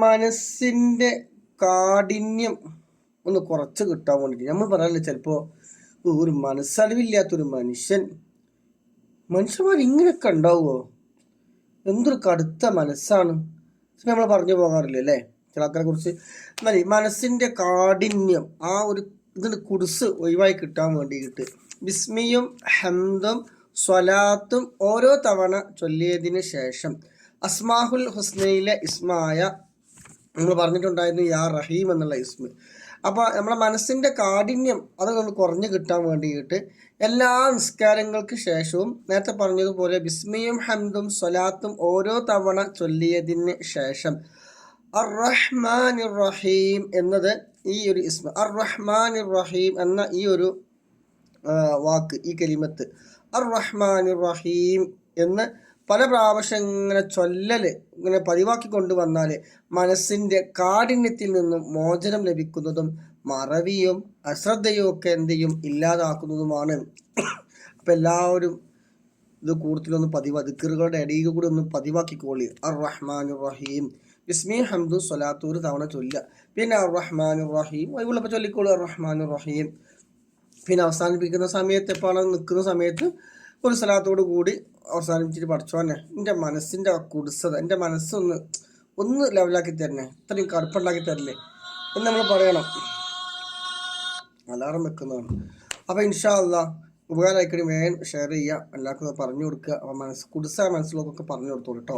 മനസ്സിൻ്റെ കാഠിന്യം ഒന്ന് കുറച്ച് കിട്ടാൻ വേണ്ടിയിട്ട് നമ്മൾ പറയാറില്ല, ചിലപ്പോൾ ഒരു മനസ്സറിവില്ലാത്തൊരു മനുഷ്യന്മാർ ഇങ്ങനെയൊക്കെ ഉണ്ടാവുമോ, എന്തൊരു കടുത്ത മനസ്സാണ് നമ്മൾ പറഞ്ഞു പോകാറില്ല അല്ലേ ചില ആൾക്കാരെ കുറിച്ച്. എന്നാൽ മനസ്സിൻ്റെ കാഠിന്യം ആ ഒരു ഇതിന് കുടിസ് ഒഴിവായി കിട്ടാൻ വേണ്ടിയിട്ട് ബിസ്മിയും ഹംദും സ്വലാത്തും ഓരോ തവണ ചൊല്ലിയതിന് ശേഷം അസ്മാഹുൽ ഹുസ്നയിലെ ഇസ്മായ നമ്മൾ പറഞ്ഞിട്ടുണ്ടായിരുന്നു യാ റഹീം എന്നുള്ള ഇസ്മ. അപ്പോൾ നമ്മുടെ മനസ്സിൻ്റെ കാഠിന്യം അതൊന്ന് കുറഞ്ഞു കിട്ടാൻ വേണ്ടിയിട്ട് എല്ലാ നിസ്കാരങ്ങൾക്ക് ശേഷവും നേരത്തെ പറഞ്ഞതുപോലെ ബിസ്മിയും ഹംദും സ്വലാത്തും ഓരോ തവണ ചൊല്ലിയതിന് ശേഷം അർ റഹ്മാൻ റഹീം എന്നത് ഈ ഒരു ഇസ്മ, അർ റഹ്മാൻ റഹീം എന്ന ഈ ഒരു വാക്ക്, ഈ കലിമത്ത് അർ റഹ്മാൻ റഹീം എന്ന് പല പ്രാവശ്യം ഇങ്ങനെ ചൊല്ലൽ ഇങ്ങനെ പതിവാക്കി കൊണ്ടുവന്നാൽ മനസ്സിൻ്റെ കാഠിന്യത്തിൽ നിന്നും മോചനം ലഭിക്കുന്നതും മറവിയും അശ്രദ്ധയും ഒക്കെ എന്ത് ചെയ്യും ഇല്ലാതാക്കുന്നതുമാണ്. അപ്പം എല്ലാവരും ഇത് കൂടുതലൊന്ന് ദിക്റുകളുടെ ഇടയിൽ കൂടി ഒന്ന് പതിവാക്കിക്കോളി. അർ റഹ്മാൻ റഹീം ബിസ്മി ഹംദു സ്വലാത്തു ഒരു തവണ ചൊല്ലുക. പിന്നെ അർ റഹ്മാൻ റഹീം ഒഴിവുള്ളപ്പോൾ ചൊല്ലിക്കോളൂ അർ റഹ്മാൻ റഹീം. പിന്നെ അവസാനിപ്പിക്കുന്ന സമയത്ത് എപ്പോഴാണ് നിൽക്കുന്ന സമയത്ത് ഒരു സ്ഥലത്തോട് കൂടി അവസാനിപ്പിച്ചിട്ട് പഠിച്ചോന്നെ എൻ്റെ മനസ്സിൻ്റെ കുടിസത, എൻ്റെ മനസ്സൊന്ന് ലെവലാക്കി തരണേ, ഇത്രയും കറുപ്പുണ്ടാക്കി തരില്ലേ എന്ന് നമ്മൾ പറയണം. അലാറം വെക്കുന്നതാണ്. അപ്പോൾ ഇൻഷാ അല്ലാഹ് ഉപകാരമായിക്കടി വേഗം ഷെയർ ചെയ്യുക, എല്ലാവർക്കും പറഞ്ഞു കൊടുക്കുക. അപ്പോൾ കുടിസ മനസ്സിലൊക്കെ പറഞ്ഞു കൊടുത്തോളൂ കേട്ടോ.